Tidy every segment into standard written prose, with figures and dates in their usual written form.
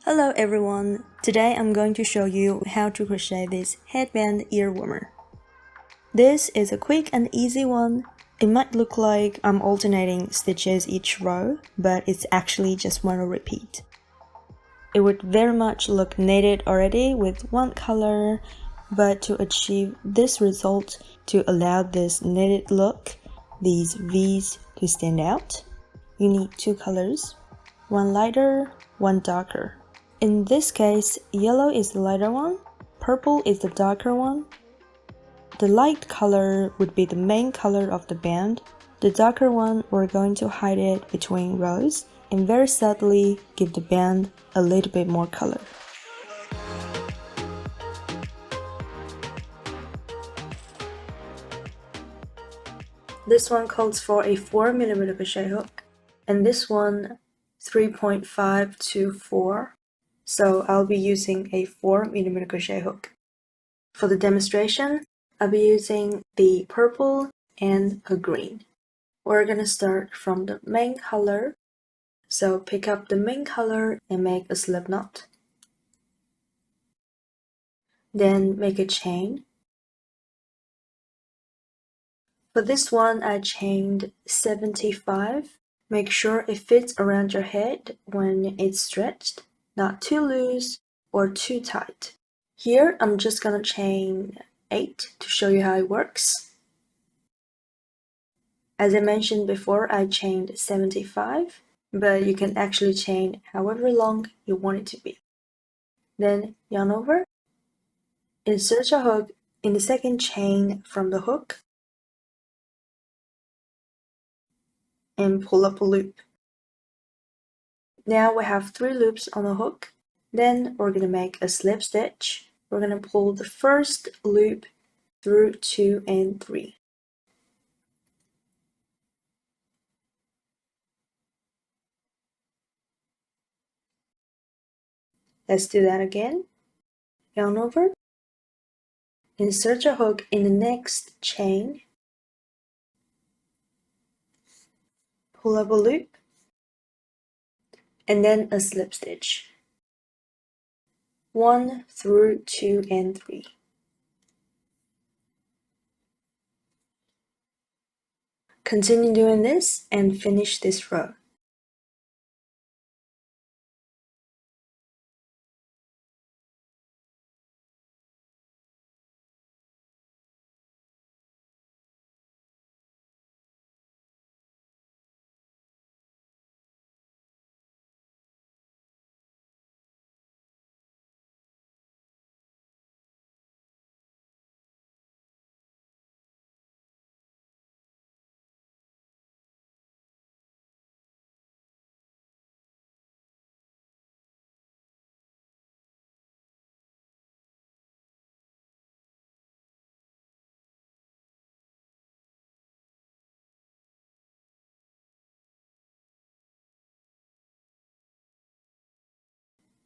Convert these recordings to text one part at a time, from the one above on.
Hello everyone! Today I'm going to show you how to crochet this headband ear warmer. This is a quick and easy one. It might look like I'm alternating stitches each row, but it's actually just one repeat. It would very much look knitted already with one color, but to achieve this result, to allow this knitted look, these V's to stand out, you need two colors, one lighter, one darker. In this case, yellow is the lighter one, purple is the darker one. The light color would be the main color of the band. The darker one, we're going to hide it between rows and very subtly give the band a little bit more color. This one calls for a 4mm crochet hook, and this one 3.5 to 4. So I'll be using a 4mm crochet hook. For the demonstration, I'll be using the purple and a green. We're gonna start from the main color. So pick up the main color and make a slip knot. Then make a chain. For this one, I chained 75. Make sure it fits around your head when it's stretched, not too loose or too tight. Here, I'm just gonna chain 8 to show you how it works. As I mentioned before, I chained 75, but you can actually chain however long you want it to be. Then yarn over, insert your hook in the second chain from the hook, and pull up a loop. Now we have 3 loops on the hook. Then we're going to make a slip stitch. We're going to pull the first loop through 2 and 3. Let's do that again. Yarn over, insert your hook in the next chain, pull up a loop, and then a slip stitch. 1 through 2 and 3. Continue doing this and finish this row.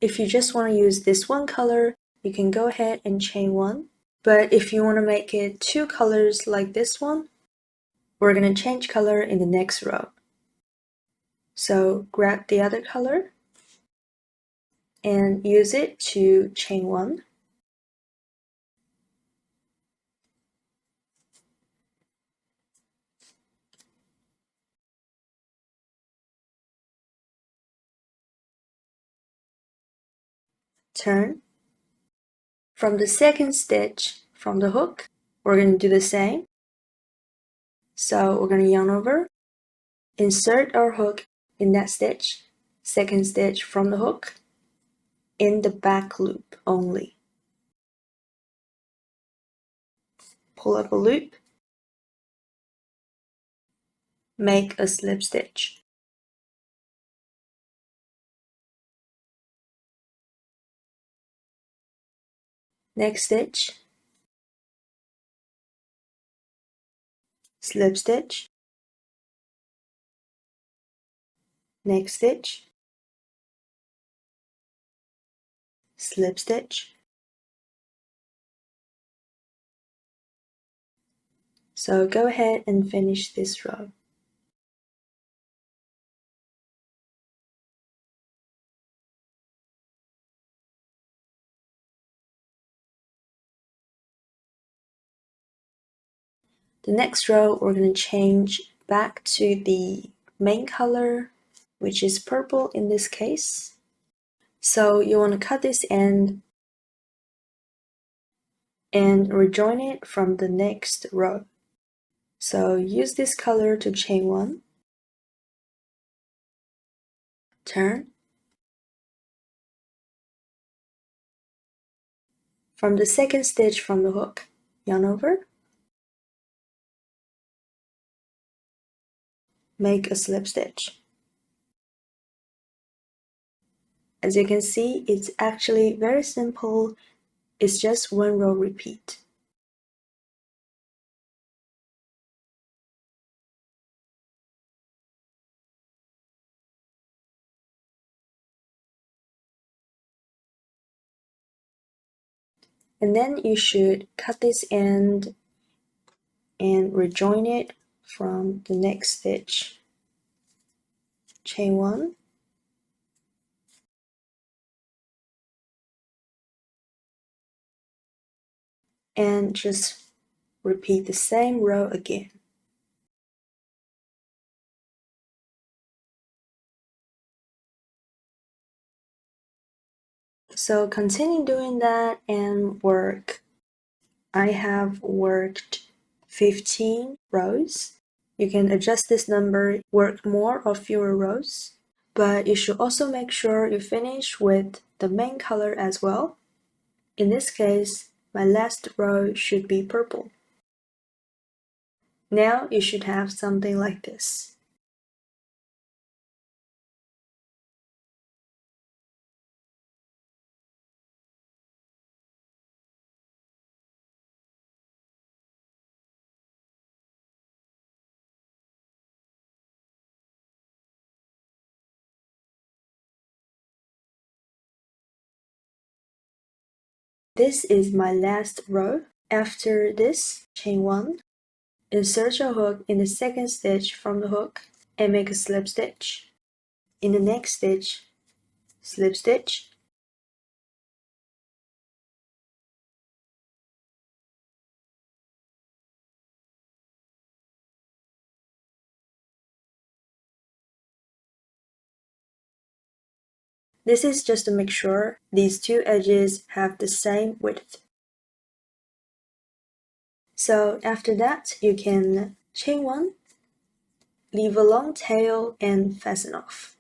If you just want to use this one color, you can go ahead and chain 1. But if you want to make it 2 colors like this one, we're going to change color in the next row. So grab the other color and use it to chain 1. Turn. From the second stitch from the hook, we're going to do the same. So we're going to yarn over, insert our hook in that stitch, second stitch from the hook, in the back loop only. Pull up a loop, make a slip stitch. Next stitch, slip stitch, next stitch, slip stitch. So go ahead and finish this row. The next row, we're going to change back to the main color, which is purple in this case. So you want to cut this end and rejoin it from the next row. So use this color to chain 1, turn. From the second stitch from the hook, yarn over, make a slip stitch. As you can see, it's actually very simple. It's just one row repeat. And then you should cut this end and rejoin it from the next stitch. Chain 1, and just repeat the same row again. So continue doing that and work. I have worked 15 rows. You can adjust this number, work more or fewer rows, but you should also make sure you finish with the main color as well. In this case, my last row should be purple. Now you should have something like this. This is my last row. After this, chain 1, insert your hook in the second stitch from the hook and make a slip stitch. In the next stitch, slip stitch. This is just to make sure these two edges have the same width. So after that, you can chain 1, leave a long tail and fasten off.